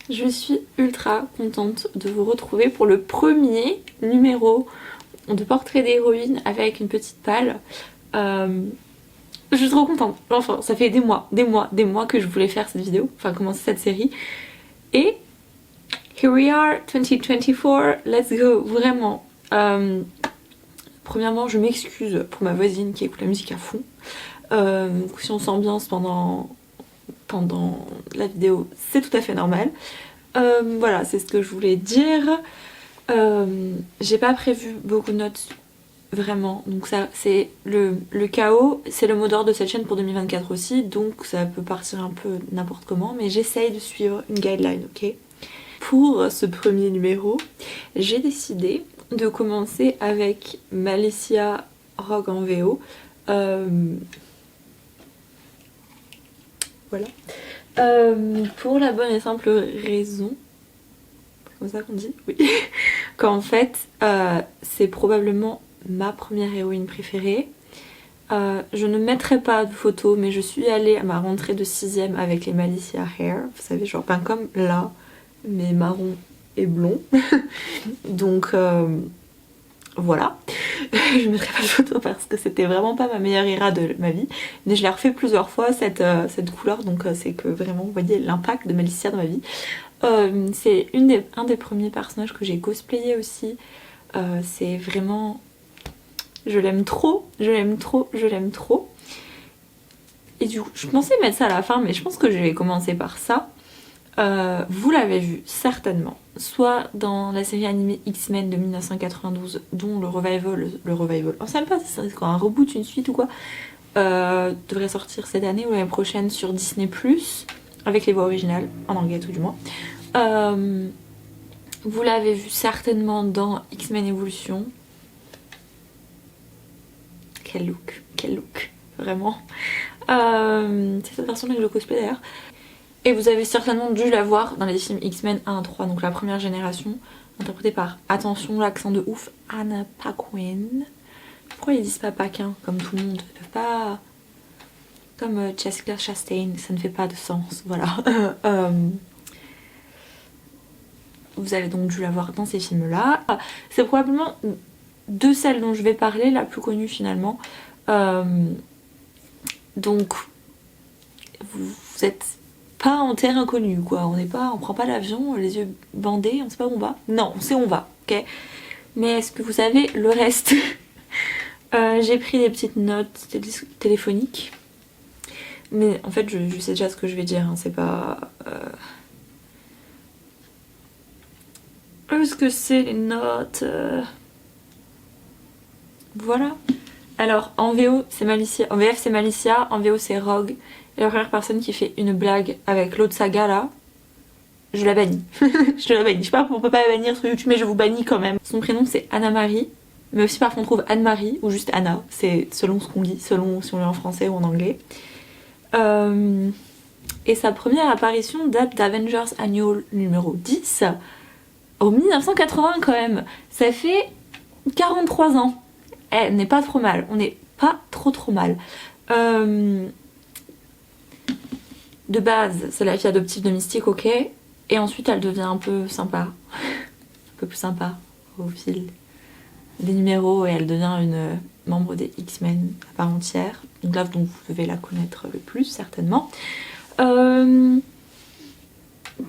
Je suis ultra contente de vous retrouver pour le premier numéro de portrait d'héroïne avec une petite palle. Je suis trop contente. Enfin, ça fait des mois que je voulais faire cette vidéo, enfin commencer cette série. Et here we are, 2024, let's go, vraiment. Premièrement, je m'excuse pour ma voisine qui écoute la musique à fond. Si on s'ambiance pendant la vidéo, c'est tout à fait normal. Voilà, c'est ce que je voulais dire. J'ai pas prévu beaucoup de notes, vraiment. Donc ça, c'est le chaos, c'est le mot d'ordre de cette chaîne pour 2024 aussi. Donc ça peut partir un peu n'importe comment, mais j'essaye de suivre une guideline, ok? Pour ce premier numéro, j'ai décidé de commencer avec Malicia Rogue en VO. Voilà. Pour la bonne et simple raison, c'est comme ça qu'on dit, oui, qu'en fait, c'est probablement ma première héroïne préférée. Je ne mettrai pas de photos, mais je suis allée à ma rentrée de 6ème avec les Malicia Hair, vous savez, genre ben comme là, mais marron et blond. Donc voilà. Je mettrai pas de photo parce que c'était vraiment pas ma meilleure ira de ma vie, mais je l'ai refait plusieurs fois cette couleur, donc c'est que vraiment vous voyez l'impact de Malicia dans ma vie. C'est un des premiers personnages que j'ai cosplayé aussi. C'est vraiment... je l'aime trop, je l'aime trop, je l'aime trop. Et du coup, je pensais mettre ça à la fin, mais je pense que je vais commencer par ça. Vous l'avez vu certainement, soit dans la série animée X-Men de 1992, dont le revival, on sait même pas si c'est quoi, un reboot, une suite ou quoi, devrait sortir cette année ou l'année prochaine sur Disney+, avec les voix originales, en anglais tout du moins. Vous l'avez vu certainement dans X-Men Evolution. Quel look, vraiment. C'est cette version-là que je cosplay d'ailleurs. Et vous avez certainement dû la voir dans les films X-Men 1 3, donc la première génération, interprétée par, attention l'accent de ouf, Anna Paquin. Pourquoi ils disent pas Paquin comme tout le monde? Ils peuvent pas... comme Jessica Chastain, ça ne fait pas de sens, voilà. Vous avez donc dû la voir dans ces films-là. C'est probablement de celles dont je vais parler la plus connue finalement. Donc, vous êtes pas en terre inconnue, quoi. On prend pas l'avion, les yeux bandés, on sait pas où on va. Non, on sait où on va, ok. Mais est-ce que vous savez le reste? J'ai pris des petites notes téléphoniques. Mais en fait, je sais déjà ce que je vais dire, hein. C'est pas... Est-ce que c'est les notes? Voilà. Alors, en VO, c'est Malicia. En VF, c'est Malicia. En VO, c'est Rogue. Et la première personne qui fait une blague avec l'autre saga, là, je la bannis. Je la bannis. Je sais pas pourquoi on peut pas la bannir sur YouTube, mais je vous bannis quand même. Son prénom, c'est Anna-Marie. Mais aussi, parfois, on trouve Anne-Marie ou juste Anna. C'est selon ce qu'on dit, selon si on lit en français ou en anglais. Et sa première apparition date d'Avengers Annual numéro 10. En 1980 quand même. Ça fait 43 ans. Elle n'est pas trop mal. On n'est pas trop mal. De base, c'est la fille adoptive de Mystique, ok. Et ensuite, elle devient un peu sympa. Un peu plus sympa au fil des numéros. Et elle devient une membre des X-Men à part entière. Donc là, donc, vous devez la connaître le plus, certainement.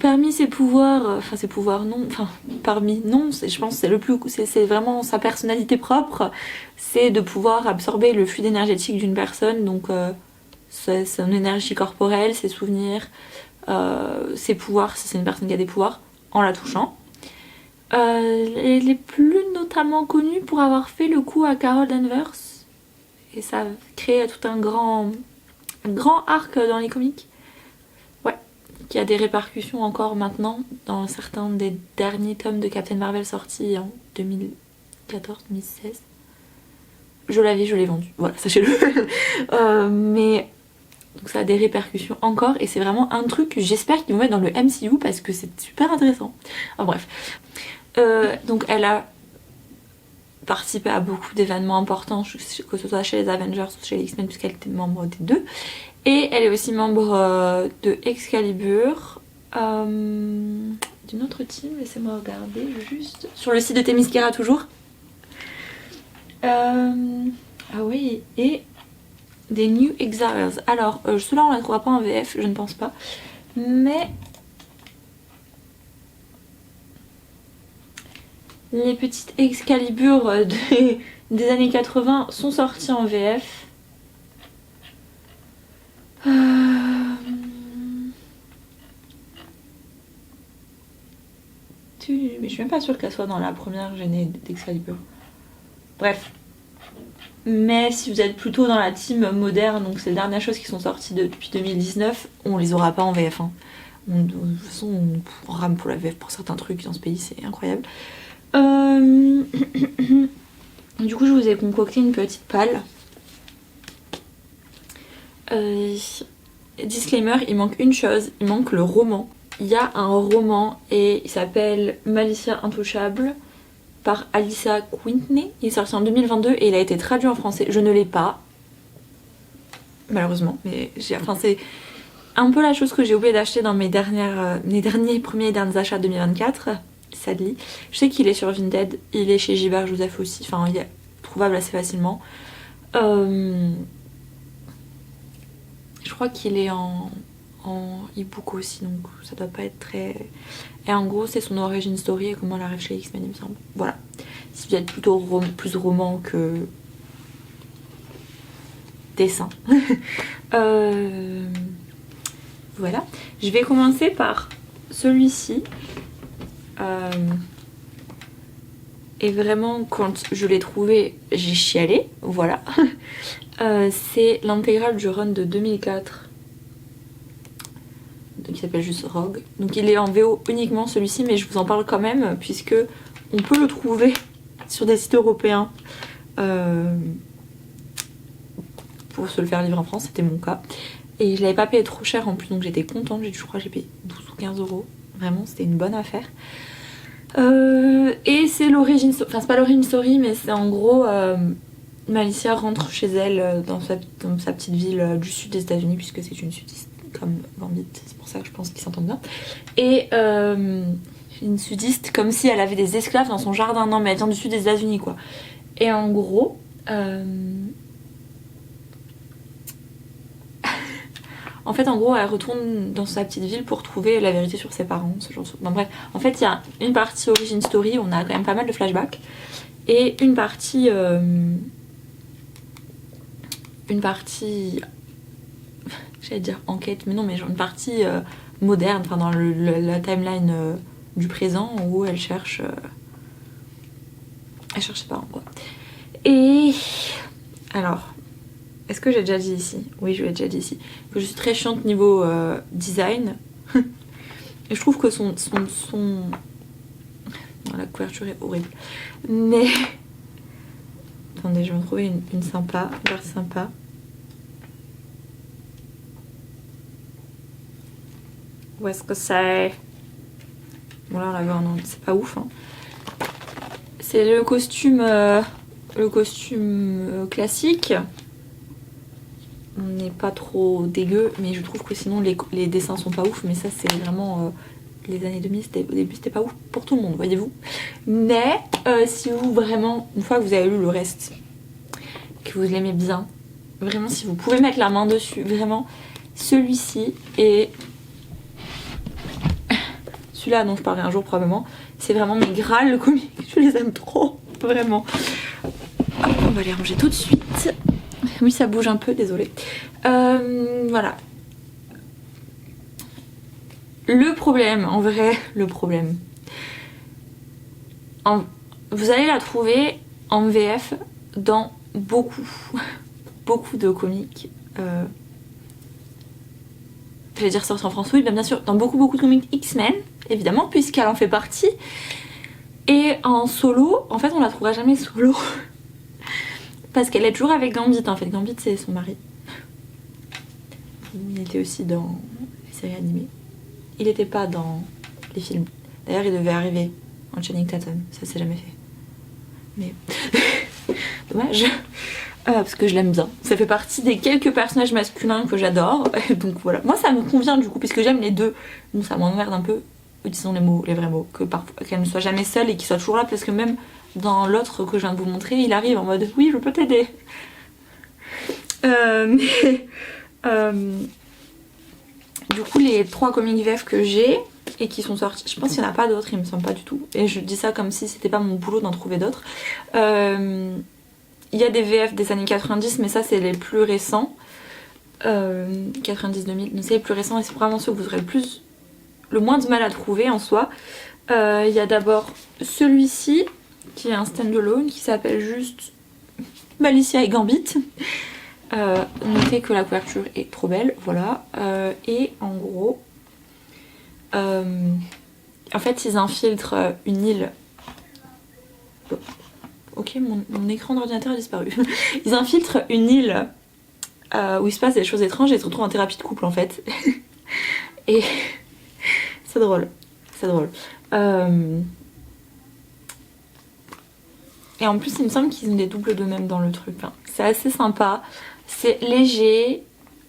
Parmi ses pouvoirs, enfin ses pouvoirs non, enfin parmi non, je pense que c'est le plus, c'est vraiment sa personnalité propre, c'est de pouvoir absorber le fluide énergétique d'une personne, donc son énergie corporelle, ses souvenirs, ses pouvoirs, si c'est une personne qui a des pouvoirs, en la touchant. Elle est plus notamment connue pour avoir fait le coup à Carol Danvers, et ça crée tout un grand arc dans les comics. Qui a des répercussions encore maintenant dans certains des derniers tomes de Captain Marvel sortis en 2014-2016. Je l'avais, je l'ai vendu, voilà, sachez-le. Mais donc ça a des répercussions encore et c'est vraiment un truc que j'espère qu'ils vont mettre dans le MCU parce que c'est super intéressant. Enfin bref. Donc elle a participé à beaucoup d'événements importants, que ce soit chez les Avengers ou chez les X-Men, puisqu'elle était membre des deux. Et elle est aussi membre de Excalibur, D'une autre team, laissez-moi regarder juste. Sur le site de Themyscira toujours. Ah oui, et des New Exiles. Alors, ceux-là on ne les trouvera pas en VF, je ne pense pas. Mais les petites Excalibur des années 80 sont sorties en VF. Mais je suis même pas sûre qu'elle soit dans la première gênée d'Excalibur. Bref. Mais si vous êtes plutôt dans la team moderne, donc c'est les dernières choses qui sont sorties depuis 2019, on les aura pas en VF. Hein. De toute façon, on rame pour la VF pour certains trucs dans ce pays, c'est incroyable. Du coup, je vous ai concocté une petite palle. Disclaimer, il manque une chose, il manque le roman. Il y a un roman et il s'appelle Malicia Intouchable par Alyssa Quintney. Il est sorti en 2022 et il a été traduit en français. Je ne l'ai pas, malheureusement, mais c'est un peu la chose que j'ai oublié d'acheter dans mes premiers achats 2024. Sadly. Je sais qu'il est sur Vinted, il est chez Gilbert Joseph aussi, enfin il est trouvable assez facilement. Je crois qu'il est en e-book aussi, donc ça doit pas être très... Et en gros c'est son origin story et comment elle arrive chez X-Men il me semble. Voilà, si vous êtes plutôt plus roman que dessin. Voilà, je vais commencer par celui-ci. Et vraiment quand je l'ai trouvé j'ai chialé, voilà. C'est l'intégrale du run de 2004 qui s'appelle juste Rogue. Donc il est en VO uniquement celui-ci, mais je vous en parle quand même puisque on peut le trouver sur des sites européens pour se le faire livrer en France, c'était mon cas. Et je l'avais pas payé trop cher en plus, donc j'étais contente, je crois que j'ai payé 12 ou 15 euros. Vraiment, c'était une bonne affaire. Et c'est l'origine, enfin c'est pas l'origine story, mais c'est en gros Malicia rentre chez elle dans sa petite ville du sud des États-Unis, puisque c'est une sudiste comme Gambit, c'est pour ça que je pense qu'ils s'entendent bien. Et une sudiste comme si elle avait des esclaves dans son jardin. Non, mais elle vient du sud des États-Unis quoi. Et en gros, en fait, en gros, elle retourne dans sa petite ville pour trouver la vérité sur ses parents, ce genre de choses. Non, bref, en fait, il y a une partie origin story, on a quand même pas mal de flashbacks, et une partie, j'allais dire enquête, mais non, mais genre une partie moderne, enfin dans la timeline du présent où elle cherche ses parents, quoi. Et alors. Est-ce que j'ai déjà dit ici? Oui, je l'ai déjà dit ici. Que je suis très chiante niveau design. Et je trouve que son... Non, la couverture est horrible. Mais... Attendez, je vais me trouver une sympa. Une partie sympa. Où est-ce que c'est? Bon là, on la voit, non, c'est pas ouf. Hein. C'est le costume... classique. On n'est pas trop dégueu, mais je trouve que sinon les dessins sont pas ouf, mais ça c'est vraiment les années 2000, au début c'était pas ouf pour tout le monde, voyez-vous. Mais si vous vraiment, une fois que vous avez lu le reste, que vous l'aimez bien, vraiment si vous pouvez mettre la main dessus, vraiment, celui-ci et celui-là dont je parlerai un jour probablement, c'est vraiment mes Graal le comic, je les aime trop, vraiment. Hop, on va les ranger tout de suite. Oui, ça bouge un peu, désolée. Voilà. Le problème, en vrai, vous allez la trouver en VF dans beaucoup de comics. J'allais dire sorti en France, oui, bien sûr, dans beaucoup de comics X-Men, évidemment, puisqu'elle en fait partie. Et en solo, en fait, on la trouvera jamais solo. Parce qu'elle est toujours avec Gambit en fait. Gambit c'est son mari. Il était aussi dans les séries animées. Il n'était pas dans les films. D'ailleurs il devait arriver en Channing Tatum. Ça s'est jamais fait. Mais dommage. parce que je l'aime bien. Ça fait partie des quelques personnages masculins que j'adore. Donc voilà, moi ça me convient du coup, puisque j'aime les deux. Donc ça m'emmerde un peu, disons les mots, les vrais mots, que parfois qu'elle ne soit jamais seule et qu'il soit toujours là, parce que même dans l'autre que je viens de vous montrer, il arrive en mode oui, je peux t'aider. Du coup, les 3 comics VF que j'ai et qui sont sortis, je pense qu'il n'y en a pas d'autres, il me semble pas du tout. Et je dis ça comme si c'était pas mon boulot d'en trouver d'autres. Il y a des VF des années 90, mais ça c'est les plus récents. 90-2000, c'est les plus récents et c'est vraiment ceux que vous aurez le moins de mal à trouver en soi. Il y a d'abord celui-ci qui est un stand-alone qui s'appelle juste Malicia et Gambit. Notez que la couverture est trop belle, voilà. Et en gros, en fait ils infiltrent une île. Ok, mon écran d'ordinateur a disparu. Ils infiltrent une île où il se passe des choses étranges et ils se retrouvent en thérapie de couple en fait. Et c'est drôle, c'est drôle. Et en plus il me semble qu'ils ont des doubles d'eux-mêmes dans le truc. Enfin, c'est assez sympa, c'est léger,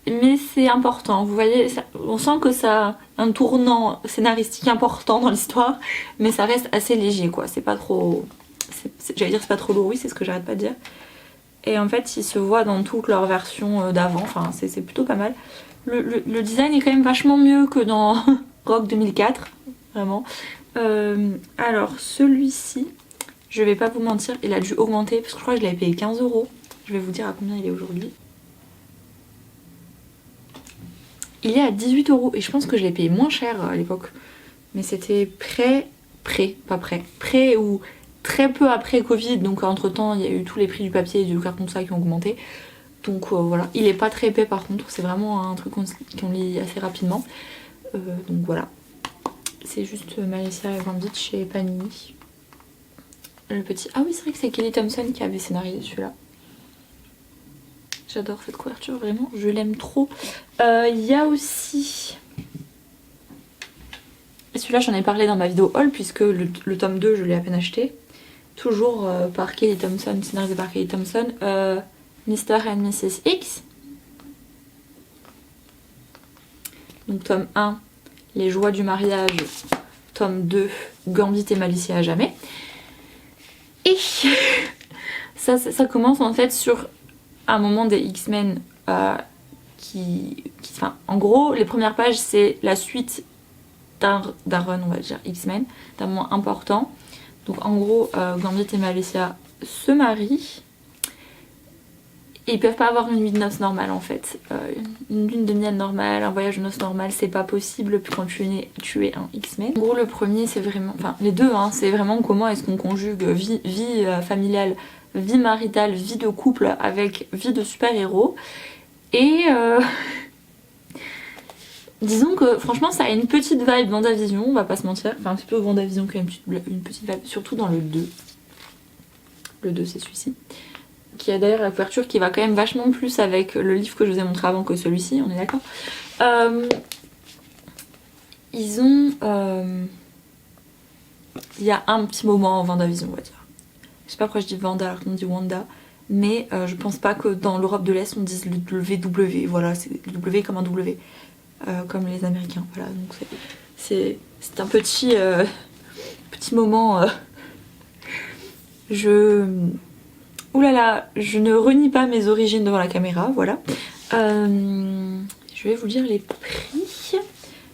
mais c'est important. Vous voyez, on sent que ça a un tournant scénaristique important dans l'histoire, mais ça reste assez léger quoi, c'est pas trop... J'allais dire c'est pas trop lourd, oui c'est ce que j'arrête pas de dire. Et en fait ils se voient dans toutes leurs versions d'avant, enfin c'est plutôt pas mal. Le design est quand même vachement mieux que dans Rock 2004, vraiment. Alors celui-ci, je vais pas vous mentir, il a dû augmenter parce que je crois que je l'avais payé 15 €. Je vais vous dire à combien il est aujourd'hui. Il est à 18 € et je pense que je l'ai payé moins cher à l'époque. Mais c'était prêt ou très peu après Covid, donc entre temps il y a eu tous les prix du papier et du carton de ça qui ont augmenté. Donc voilà, il est pas très épais par contre, c'est vraiment un truc qu'on lit assez rapidement. Donc voilà, c'est juste Malicia et Gambit chez Panini. Le petit... Ah oui c'est vrai que c'est Kelly Thompson qui avait scénarisé celui-là. J'adore cette couverture, vraiment, je l'aime trop. Il y a aussi... Celui-là j'en ai parlé dans ma vidéo haul puisque le tome 2 je l'ai à peine acheté. Toujours par Kelly Thompson, scénarisé par Kelly Thompson. Mr. and Mrs. X. Donc tome 1, Les joies du mariage. Tome 2, Gambit et Malicia à jamais. Et ça commence en fait sur un moment des X-Men enfin, en gros, les premières pages c'est la suite d'un run, on va dire, X-Men, d'un moment important. Donc en gros, Gambit et Malicia se marient. Et ils peuvent pas avoir une nuit de noces normale en fait. Une lune de miel normale, un voyage de noces normal, c'est pas possible quand tu es un X-Men. En gros le premier c'est vraiment, enfin les deux hein, c'est vraiment comment est-ce qu'on conjugue vie familiale, vie maritale, vie de couple avec vie de super-héros. Et disons que franchement ça a une petite vibe WandaVision, on va pas se mentir. Enfin un petit peu WandaVision quand même, une petite vibe, surtout dans le 2. Le 2 c'est celui-ci. Qui a d'ailleurs la couverture qui va quand même vachement plus avec le livre que je vous ai montré avant que celui-ci, on est d'accord. Ils ont... Il y a un petit moment en WandaVision, on va dire. Je sais pas pourquoi je dis Vanda alors qu'on dit Wanda, mais je pense pas que dans l'Europe de l'Est on dise le WW, voilà, c'est le W comme un W, comme les Américains, voilà, donc c'est un petit moment... Ouh là là, je ne renie pas mes origines devant la caméra, voilà. Je vais vous dire les prix,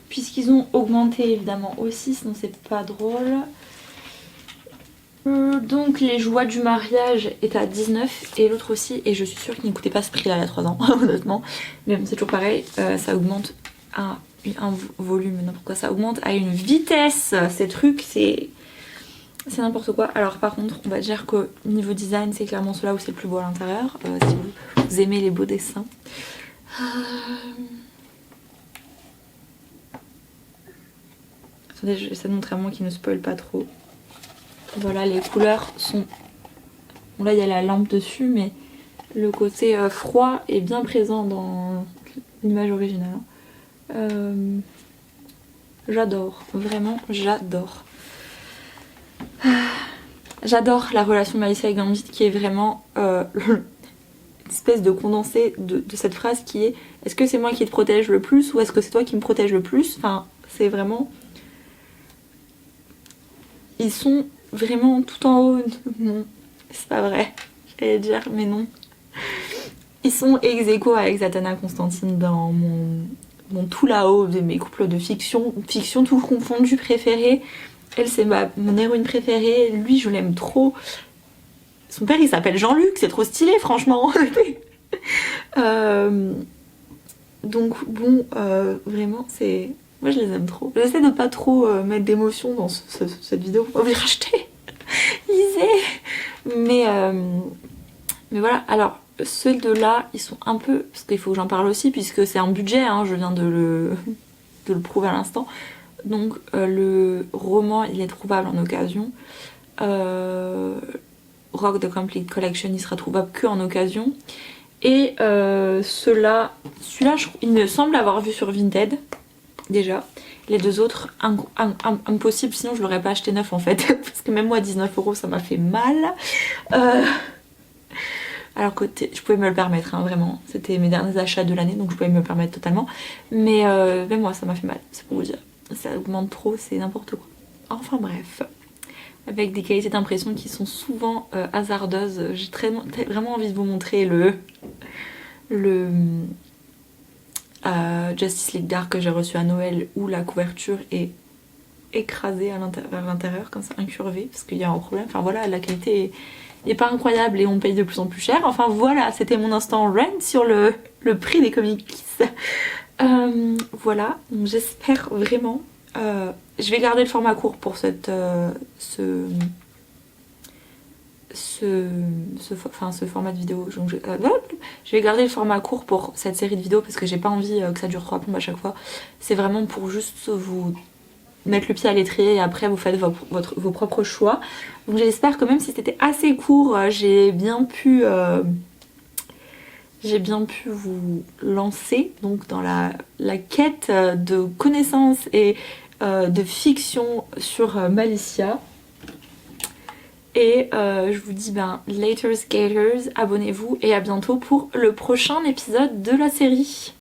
puisqu'ils ont augmenté évidemment aussi, sinon c'est pas drôle. Donc les joies du mariage est à 19 et l'autre aussi, et je suis sûre qu'il n'écoutait pas ce prix là il y a 3 ans, honnêtement. Mais bon c'est toujours pareil, ça augmente à un volume, n'importe quoi, ça augmente à une vitesse, ces trucs, c'est n'importe quoi. Alors par contre on va dire que niveau design c'est clairement cela où c'est le plus beau à l'intérieur, si vous aimez les beaux dessins. Attendez, je vais essayer de montrer à moi qui ne spoil pas trop. Voilà, les couleurs sont... Bon là il y a la lampe dessus mais le côté froid est bien présent dans l'image originale. J'adore, vraiment j'adore. J'adore la relation Malicia et Gambit qui est vraiment espèce de condensé de cette phrase qui est est-ce que c'est moi qui te protège le plus ou est-ce que c'est toi qui me protège le plus? Enfin, c'est vraiment... Ils sont vraiment tout en haut. Non, c'est pas vrai. J'allais dire, mais non. Ils sont ex-aequo avec Zatanna Constantine dans mon tout là-haut de mes couples de fiction tout confondu préférés. Elle, c'est mon héroïne préférée. Lui, je l'aime trop. Son père, il s'appelle Jean-Luc. C'est trop stylé, franchement. Donc, bon, vraiment, c'est... Moi, je les aime trop. J'essaie de pas trop mettre d'émotion dans cette vidéo. On va les racheter. Lisez. Mais voilà. Alors, ceux de là, ils sont un peu... Parce qu'il faut que j'en parle aussi, puisque c'est un budget. Hein, je viens de le prouver à l'instant. Donc, le roman, il est trouvable en occasion. Rock the Complete Collection, il sera trouvable que en occasion. Et celui-là, il me semble avoir vu sur Vinted. Déjà, les deux autres impossible, sinon je l'aurais pas acheté neuf en fait, parce que même moi 19 € ça m'a fait mal, alors que je pouvais me le permettre, hein, vraiment, c'était mes derniers achats de l'année donc je pouvais me le permettre totalement, mais même moi ça m'a fait mal, c'est pour vous dire, ça augmente trop, c'est n'importe quoi. Enfin bref, avec des qualités d'impression qui sont souvent hasardeuses, j'ai vraiment envie de vous montrer le Justice League Dark que j'ai reçu à Noël où la couverture est écrasée vers l'intérieur comme ça, incurvée parce qu'il y a un problème. Enfin voilà, la qualité est pas incroyable et on paye de plus en plus cher. Enfin voilà, c'était mon instant rant sur le prix des comics. Voilà, donc j'espère vraiment. Je vais garder le format court pour ce format de vidéo. Donc je vais garder le format court pour cette série de vidéos parce que j'ai pas envie que ça dure 3 plombes à chaque fois. C'est vraiment pour juste vous mettre le pied à l'étrier et après vous faites vos propres choix. Donc j'espère que même si c'était assez court, j'ai bien pu vous lancer donc dans la quête de connaissances et de fiction sur Malicia. Et je vous dis later skaters, abonnez-vous et à bientôt pour le prochain épisode de la série.